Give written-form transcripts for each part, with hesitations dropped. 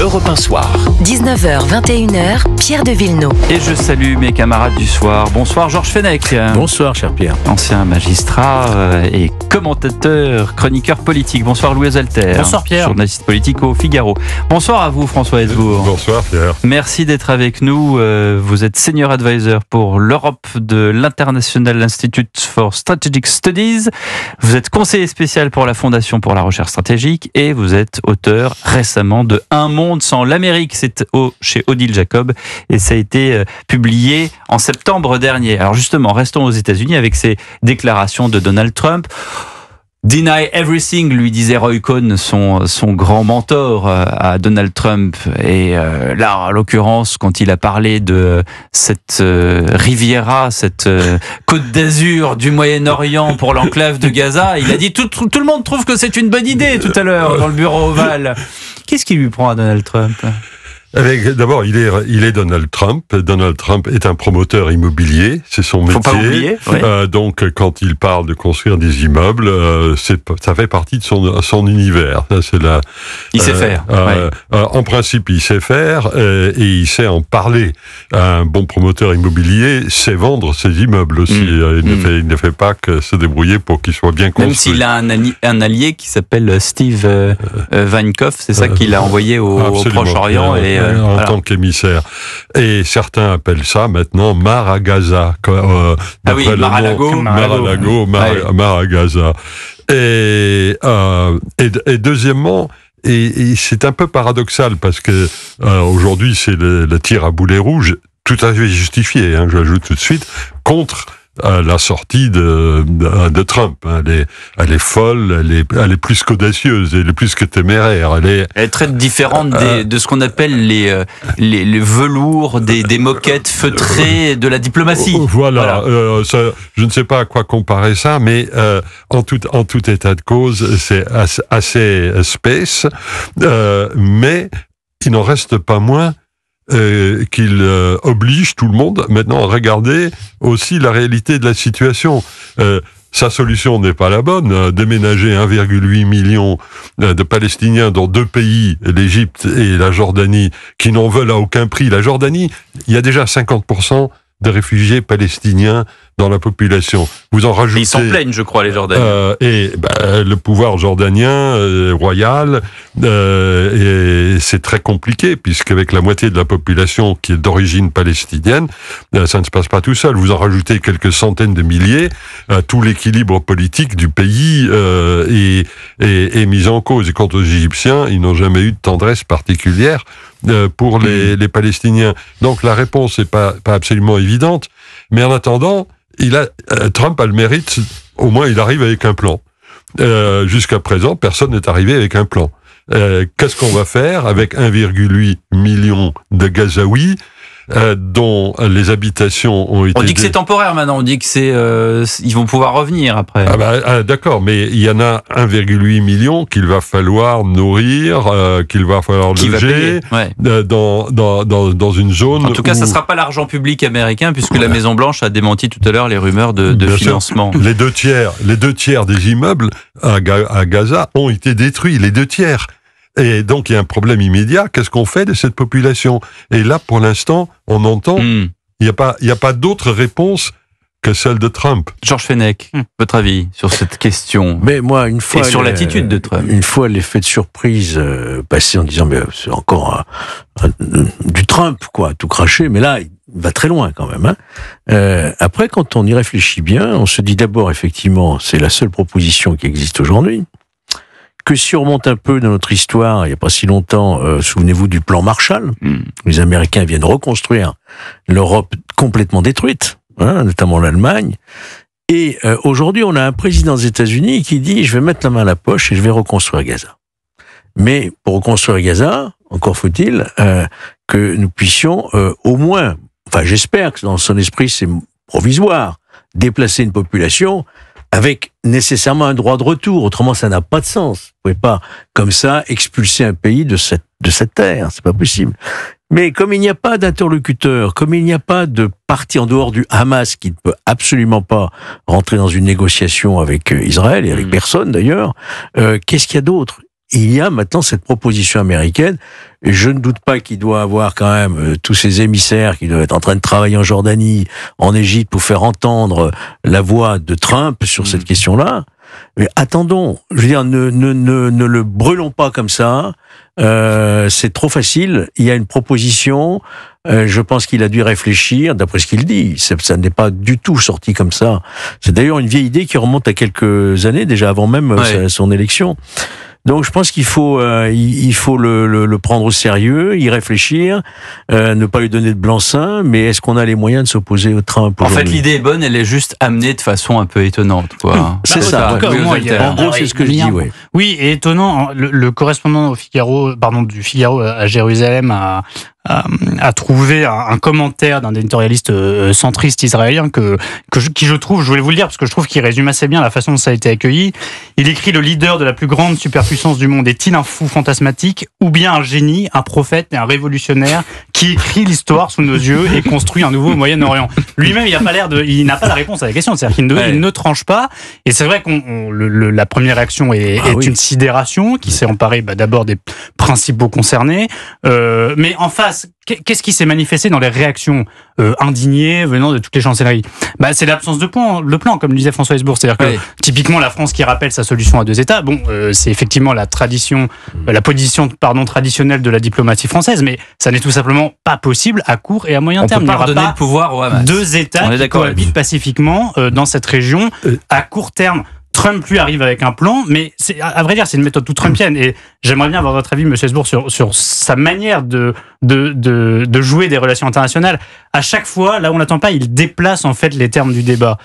Europe 1 Soir. 19h, 21h, Pierre de Villeneuve. Et je salue mes camarades du soir. Bonsoir Georges Fenech. Bonsoir cher Pierre. Ancien magistrat et commentateur, chroniqueur politique. Bonsoir Louis Alter. Bonsoir Pierre. Journaliste politique au Figaro. Bonsoir à vous François Hesbourg. Bonsoir Pierre. Merci d'être avec nous. Vous êtes senior advisor pour l'Europe de l'International Institute for Strategic Studies. Vous êtes conseiller spécial pour la Fondation pour la recherche stratégique et vous êtes auteur récemment de Un monde sans l'Amérique. C'est chez Odile Jacob et ça a été publié en septembre dernier. Alors justement, restons aux États-Unis avec ces déclarations de Donald Trump. Deny everything, lui disait Roy Cohn, son grand mentor à Donald Trump. Et là, en l'occurrence, quand il a parlé de cette Riviera, cette côte d'Azur du Moyen-Orient pour l'enclave de Gaza, il a dit tout le monde trouve que c'est une bonne idée tout à l'heure dans le bureau ovale. Qu'est-ce qui lui prend à Donald Trump ? D'abord, il est Donald Trump. Donald Trump est un promoteur immobilier, c'est son métier. Faut pas oublier. Oui. Donc, quand il parle de construire des immeubles, ça fait partie de son univers. Ça, c'est il sait faire. En principe, il sait faire et il sait en parler. Un bon promoteur immobilier sait vendre ses immeubles aussi. Il ne fait pas que se débrouiller pour qu'il soit bien construit. Même s'il a un allié qui s'appelle Steve Wynkoff, c'est ça qu'il a envoyé au Proche-Orient en tant qu'émissaire. Et certains appellent ça maintenant Mar à Gaza. Mar-a-Lago. Mar à Gaza. Et deuxièmement, et c'est un peu paradoxal parce que aujourd'hui c'est le tir à boulet rouge, tout à fait justifié, j'ajoute tout de suite, contre la sortie de Trump. Elle est folle, elle est plus qu'audacieuse, elle est plus que téméraire. Elle est très différente de ce qu'on appelle les velours, des moquettes feutrées de la diplomatie. Voilà. Je ne sais pas à quoi comparer ça, mais en tout état de cause, c'est assez space, mais il n'en reste pas moins qu'il oblige tout le monde maintenant à regarder aussi la réalité de la situation. Sa solution n'est pas la bonne. Déménager 1,8 million de Palestiniens dans deux pays, l'Égypte et la Jordanie, qui n'en veulent à aucun prix. La Jordanie, il y a déjà 50% de réfugiés palestiniens dans la population. Vous en rajoutez... Ils s'en plaignent, je crois, les Jordaniens. Le pouvoir jordanien, royal, et c'est très compliqué, puisqu'avec la moitié de la population qui est d'origine palestinienne, ça ne se passe pas tout seul. Vous en rajoutez quelques centaines de milliers, tout l'équilibre politique du pays est mis en cause. Et quant aux Égyptiens, ils n'ont jamais eu de tendresse particulière pour les Palestiniens. Donc la réponse n'est pas absolument évidente, mais en attendant, Trump a le mérite, au moins il arrive avec un plan. Jusqu'à présent, personne n'est arrivé avec un plan. Qu'est-ce qu'on va faire avec 1,8 million de Gazaouis dont les habitations ont été... On dit que c'est temporaire maintenant, on dit que ils vont pouvoir revenir après. D'accord, mais il y en a 1,8 million qu'il va falloir nourrir, qu'il va falloir loger dans une zone... En tout cas, ça ne sera pas l'argent public américain, puisque la Maison-Blanche a démenti tout à l'heure les rumeurs de financement. Les deux tiers des immeubles à Gaza ont été détruits, les 2 tiers. Et donc, il y a un problème immédiat. Qu'est-ce qu'on fait de cette population ? Et là, pour l'instant, on entend, il n'y a pas d'autre réponse que celle de Trump. Georges Fenech, votre avis sur cette question ? Mais moi, une fois... Et sur l'attitude de Trump. Une fois l'effet de surprise passé en disant, mais c'est encore du Trump, quoi, tout craché, mais là, il va très loin quand même. Après, quand on y réfléchit bien, on se dit d'abord, effectivement, c'est la seule proposition qui existe aujourd'hui. Que si on remonte un peu dans notre histoire, il n'y a pas si longtemps, souvenez-vous du plan Marshall. Les Américains viennent reconstruire l'Europe complètement détruite, notamment l'Allemagne. Et aujourd'hui, on a un président des États-Unis qui dit « je vais mettre la main à la poche et je vais reconstruire Gaza ». Mais pour reconstruire Gaza, encore faut-il que nous puissions au moins, enfin j'espère que dans son esprit c'est provisoire, déplacer une population avec nécessairement un droit de retour. Autrement, ça n'a pas de sens. Vous pouvez pas, comme ça, expulser un pays de cette terre. C'est pas possible. Mais comme il n'y a pas d'interlocuteur, comme il n'y a pas de parti en dehors du Hamas qui ne peut absolument pas rentrer dans une négociation avec Israël, et avec personne d'ailleurs, qu'est-ce qu'il y a d'autre ? il y a maintenant cette proposition américaine. Et je ne doute pas qu'il doit avoir quand même tous ces émissaires qui doivent être en train de travailler en Jordanie, en Égypte, pour faire entendre la voix de Trump sur cette question-là. Mais attendons, je veux dire, ne le brûlons pas comme ça. C'est trop facile. Il y a une proposition. Je pense qu'il a dû réfléchir, d'après ce qu'il dit. Ça n'est pas du tout sorti comme ça. C'est d'ailleurs une vieille idée qui remonte à quelques années, déjà avant même son élection. Donc je pense qu'il faut le prendre au sérieux, y réfléchir, ne pas lui donner de blanc-seing, mais est-ce qu'on a les moyens de s'opposer au Trump aujourd'hui ? En fait, l'idée est bonne, elle est juste amenée de façon un peu étonnante, quoi. C'est ça. En gros, c'est ce que je dis, oui. Oui, et étonnant, le correspondant du Figaro à Jérusalem a trouvé un commentaire d'un éditorialiste centriste israélien qui je trouve, je voulais vous le dire parce que je trouve qu'il résume assez bien la façon dont ça a été accueilli. Il écrit: le leader de la plus grande superpuissance du monde est-il un fou fantasmatique ou bien un génie, un prophète et un révolutionnaire qui écrit l'histoire sous nos yeux et construit un nouveau Moyen-Orient? Lui-même, il n'a pas la réponse à la question, c'est-à-dire qu'il ne tranche pas. Et c'est vrai la première réaction est une sidération qui s'est emparée d'abord des principaux concernés, mais en face, qu'est-ce qui s'est manifesté dans les réactions indignées venant de toutes les chancelleries ? C'est l'absence de plan, comme le disait François Hesbourg. C'est-à-dire que typiquement la France qui rappelle sa solution à deux États, c'est effectivement la position traditionnelle de la diplomatie française, mais ça n'est tout simplement pas possible à court et à moyen terme. Il n'y aura pas le pouvoir au Hamas. Deux États qui cohabitent pacifiquement dans cette région à court terme. Trump, lui, arrive avec un plan, mais à vrai dire, c'est une méthode toute trumpienne. Et j'aimerais bien avoir votre avis, M. Hesbourg, sur sa manière de jouer des relations internationales. À chaque fois, là où on n'attend pas, il déplace en fait les termes du débat.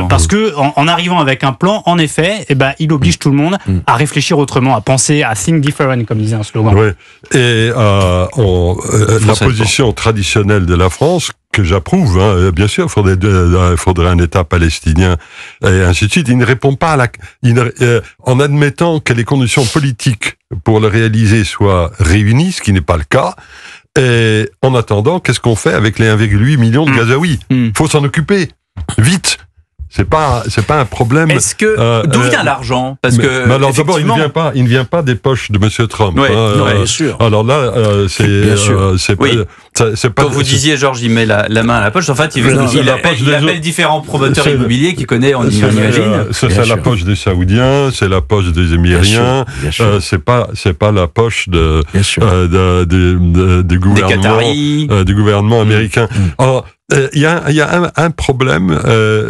Parce que en arrivant avec un plan, en effet, il oblige tout le monde à réfléchir autrement, à penser, à think different, comme disait un slogan. Oui. Et la position traditionnelle de la France, que j'approuve, bien sûr, faudrait un État palestinien et ainsi de suite. Il ne répond pas en admettant que les conditions politiques pour le réaliser soient réunies, ce qui n'est pas le cas. Et en attendant, qu'est-ce qu'on fait avec les 1,8 millions de Gazaouis ? Faut s'en occuper vite. C'est pas un problème. Est-ce que d'où vient l'argent ? Parce que alors d'abord, il ne vient pas des poches de Monsieur Trump. Bien sûr. Alors là, c'est pas. Quand vous disiez, Georges, il met la main à la poche. En fait, il appelle différents promoteurs immobiliers qu'il connaît. On imagine. C'est la poche des Saoudiens, c'est la poche des Émiriens. C'est pas la poche du gouvernement américain. Alors, il y a un problème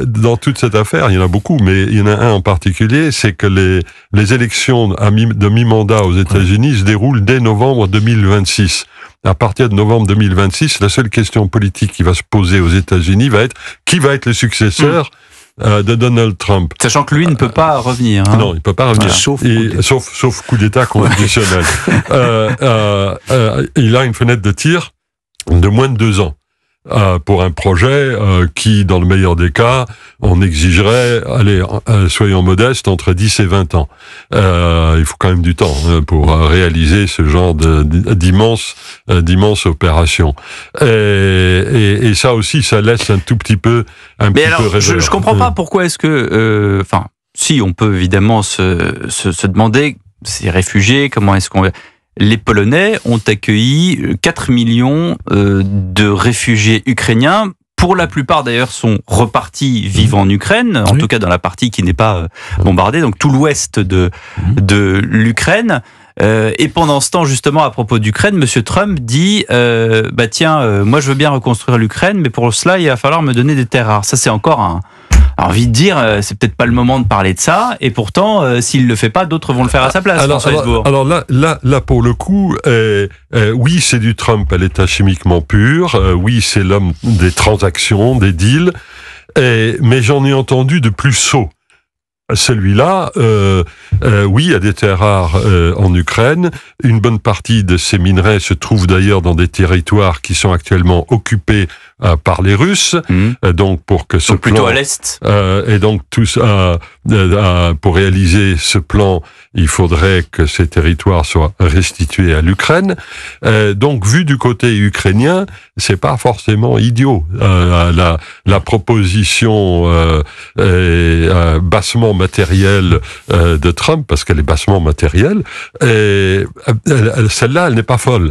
dans toute cette affaire. Il y en a beaucoup, mais il y en a un en particulier, c'est que les élections de mi-mandat aux États-Unis se déroulent dès novembre 2026. À partir de novembre 2026, la seule question politique qui va se poser aux États-Unis va être qui va être le successeur de Donald Trump. Sachant que lui ne peut pas revenir. Non, il ne peut pas revenir. Sauf coup d'État constitutionnel. Il a une fenêtre de tir de moins de 2 ans. Pour un projet qui, dans le meilleur des cas, on exigerait, soyons modestes, entre 10 et 20 ans. Il faut quand même du temps pour réaliser ce genre d'immense opération. Et ça aussi, ça laisse un tout petit peu rêveur. Je comprends pas pourquoi est-ce que... si, on peut évidemment se demander, ces réfugiés, comment est-ce qu'on... Les Polonais ont accueilli 4 millions de réfugiés ukrainiens. Pour la plupart, d'ailleurs, sont repartis vivre en Ukraine, en tout cas dans la partie qui n'est pas bombardée, donc tout l'ouest de l'Ukraine. Et pendant ce temps, justement, à propos d'Ukraine, M. Trump dit moi je veux bien reconstruire l'Ukraine, mais pour cela, il va falloir me donner des terres rares. Ça, c'est encore envie de dire, c'est peut-être pas le moment de parler de ça, et pourtant, s'il le fait pas, d'autres vont le faire à sa place. Alors là, pour le coup, oui, c'est du Trump à l'état chimiquement pur, oui, c'est l'homme des transactions, des deals, mais j'en ai entendu de plus sots. Celui-là, oui, il y a des terres rares en Ukraine. Une bonne partie de ces minerais se trouve d'ailleurs dans des territoires qui sont actuellement occupés par les Russes. Donc pour que ce Donc plutôt plan, à l'est. et donc tout ça, pour réaliser ce plan, il faudrait que ces territoires soient restitués à l'Ukraine. Donc vu du côté ukrainien, c'est pas forcément idiot. La proposition bassement matérielle de Trump, parce qu'elle est bassement matérielle, celle-là, elle n'est pas folle.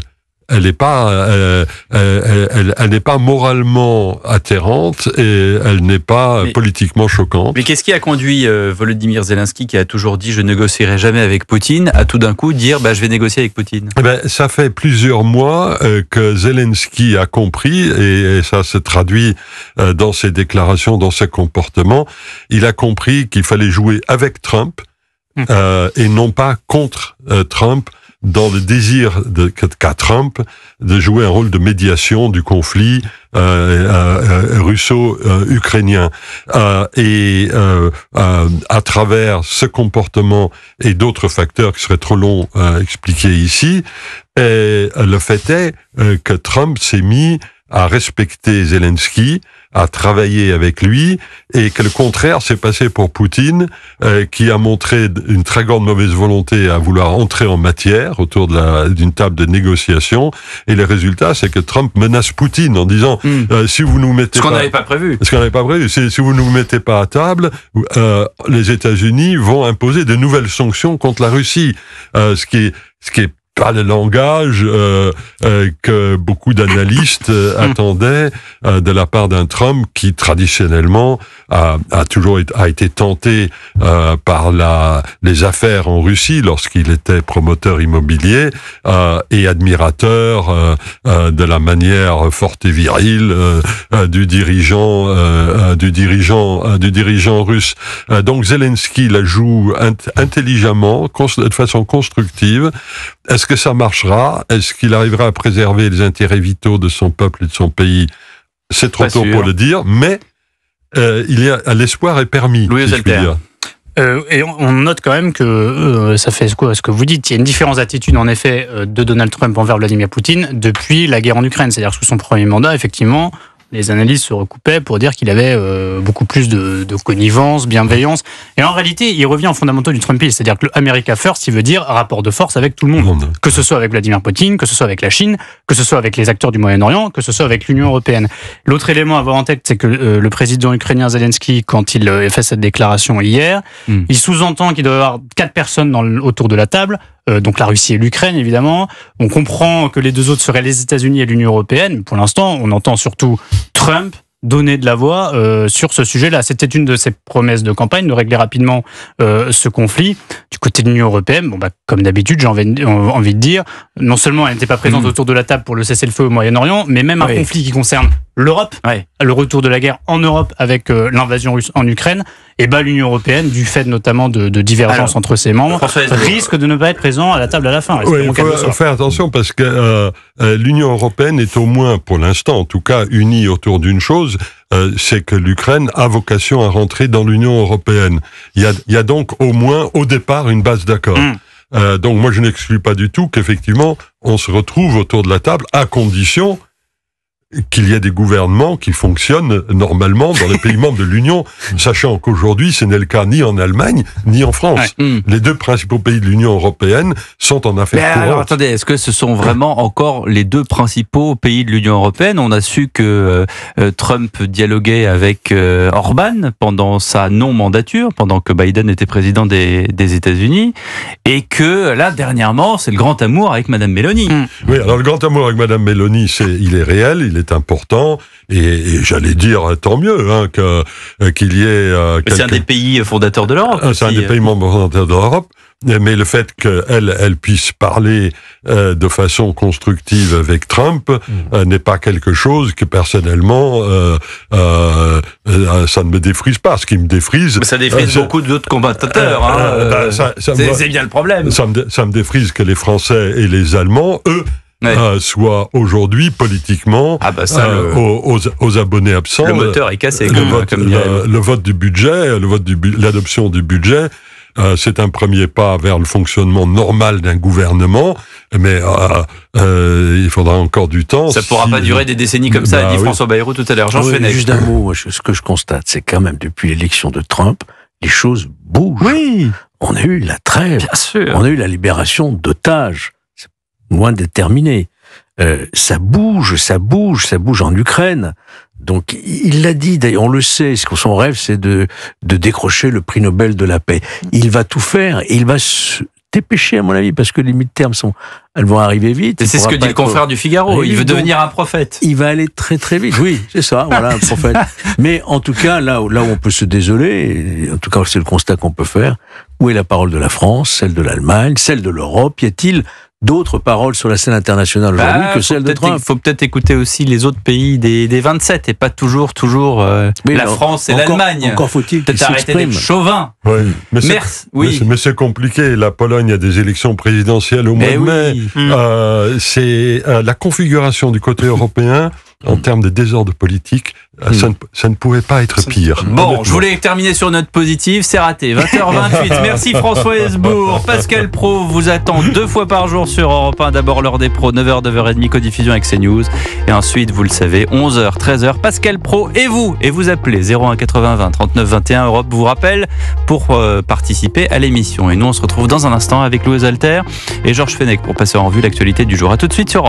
Elle n'est pas, elle n'est pas moralement atterrante et elle n'est pas politiquement choquante. Mais qu'est-ce qui a conduit Volodymyr Zelensky, qui a toujours dit je négocierai jamais avec Poutine, à tout d'un coup dire je vais négocier avec Poutine? Ça fait plusieurs mois que Zelensky a compris, et ça se traduit dans ses déclarations, dans ses comportements. Il a compris qu'il fallait jouer avec Trump et non pas contre Trump, dans le désir qu'a Trump de jouer un rôle de médiation du conflit russo-ukrainien. Et à travers ce comportement et d'autres facteurs qui seraient trop longs à expliquer ici, le fait est que Trump s'est mis à respecter Zelensky, à travailler avec lui, et que le contraire s'est passé pour Poutine, qui a montré une très grande mauvaise volonté à vouloir entrer en matière autour d'une table de négociation. Et le résultat, c'est que Trump menace Poutine en disant si vous nous mettez Ce qu'on n'avait pas prévu. Ce qu'on n'avait pas prévu, si vous ne nous mettez pas à table, les États-Unis vont imposer de nouvelles sanctions contre la Russie. Ce qui est pas le langage que beaucoup d'analystes attendaient de la part d'un Trump qui traditionnellement a été tenté par les affaires en Russie lorsqu'il était promoteur immobilier et admirateur de la manière forte et virile du dirigeant russe. Donc Zelensky la joue intelligemment, de façon constructive. Est-ce que ça marchera? Est-ce qu'il arrivera à préserver les intérêts vitaux de son peuple et de son pays? C'est trop tôt pour le dire, mais l'espoir est permis. Louis Oselter. Et on note quand même que ça fait quoi ce que vous dites. Il y a une différence d'attitude en effet de Donald Trump envers Vladimir Poutine depuis la guerre en Ukraine. C'est-à-dire sous son premier mandat, effectivement, les analystes se recoupaient pour dire qu'il avait beaucoup plus de connivence, bienveillance. Et en réalité, il revient aux fondamentaux du Trumpisme. C'est-à-dire que le America First, il veut dire rapport de force avec tout le monde. Que ce soit avec Vladimir Poutine, que ce soit avec la Chine, que ce soit avec les acteurs du Moyen-Orient, que ce soit avec l'Union européenne. L'autre élément à avoir en tête, c'est que le président ukrainien Zelensky, quand il fait cette déclaration hier, il sous-entend qu'il doit y avoir 4 personnes autour de la table. Donc la Russie et l'Ukraine, évidemment. On comprend que les deux autres seraient les États-Unis et l'Union européenne. Pour l'instant, on entend surtout Trump donner de la voix sur ce sujet-là. C'était une de ses promesses de campagne, de régler rapidement ce conflit. Du côté de l'Union européenne, comme d'habitude, j'ai envie de dire, non seulement elle n'était pas présente autour de la table pour le cessez-le-feu au Moyen-Orient, mais même un conflit qui concerne l'Europe, le retour de la guerre en Europe avec l'invasion russe en Ukraine, et l'Union européenne, du fait notamment de divergences entre ses membres, risque de ne pas être présent à la table à la fin. Il faut faire attention parce que l'Union européenne est au moins, pour l'instant en tout cas, unie autour d'une chose, c'est que l'Ukraine a vocation à rentrer dans l'Union européenne. Il y a donc au moins au départ une base d'accord. Donc moi je n'exclus pas du tout qu'effectivement on se retrouve autour de la table à condition qu'il y ait des gouvernements qui fonctionnent normalement dans les pays membres de l'Union, sachant qu'aujourd'hui, ce n'est le cas ni en Allemagne, ni en France. Les deux principaux pays de l'Union européenne sont en affaires courantes. Alors, attendez, est-ce que ce sont vraiment encore les deux principaux pays de l'Union européenne? On a su que Trump dialoguait avec Orban pendant sa non-mandature, pendant que Biden était président des États-Unis, et que là, dernièrement, c'est le grand amour avec Madame Meloni. Oui, alors le grand amour avec Madame Meloni, il est réel, il est important, et j'allais dire tant mieux qu'il y ait... C'est un des pays fondateurs de l'Europe. C'est un des pays membres fondateurs de l'Europe, mais le fait qu'elle puisse parler de façon constructive avec Trump n'est pas quelque chose que personnellement ça ne me défrise pas. Ce qui me défrise... Mais ça défrise beaucoup d'autres commentateurs. C'est bien le problème. Ça me défrise que les Français et les Allemands, eux, soit aujourd'hui politiquement aux abonnés absents. Le moteur est cassé. Le vote du budget, l'adoption du budget, c'est un premier pas vers le fonctionnement normal d'un gouvernement, mais il faudra encore du temps. Ça ne pourra pas durer des décennies comme ça, a dit François Bayrou tout à l'heure. Georges Fenech. Juste un mot, moi, ce que je constate, c'est quand même depuis l'élection de Trump, les choses bougent. Oui, On a eu la trêve, bien sûr. on a eu la libération d'otages, c'est loin d'être terminé. Ça bouge en Ukraine. Donc, il l'a dit, d'ailleurs, on le sait, son rêve, c'est de décrocher le prix Nobel de la paix. Il va tout faire, et il va se dépêcher, à mon avis, parce que les midterms elles vont arriver vite. Et c'est ce que dit le confrère du Figaro. Il veut devenir un prophète. Il va aller très très vite. Oui, c'est ça, voilà, un prophète. Mais en tout cas, là où on peut se désoler, en tout cas, c'est le constat qu'on peut faire, où est la parole de la France, celle de l'Allemagne, celle de l'Europe? Y a-t-il d'autres paroles sur la scène internationale aujourd'hui que celle de Trump? Il faut peut-être écouter aussi les autres pays des 27 et pas toujours la France et l'Allemagne. Encore faut-il peut-être arrêter d'être chauvin. Oui, mais c'est compliqué. La Pologne a des élections présidentielles au mois de mai. C'est la configuration du côté européen en termes de désordre politique. Ça ne pouvait pas être pire. Bon, je voulais terminer sur une note positive, c'est raté. 20h28. Merci François Hesbourg. Pascal Praud vous attend 2 fois par jour sur Europe 1. D'abord l'heure des pros, 9h, 9h30, codiffusion avec CNews. Et ensuite, vous le savez, 11h, 13h, Pascal Praud et vous appelez 01 80 20 39 21. Europe vous rappelle pour participer à l'émission. Et nous, on se retrouve dans un instant avec Louis Alter et Georges Fenech pour passer en revue l'actualité du jour. À tout de suite sur Europe.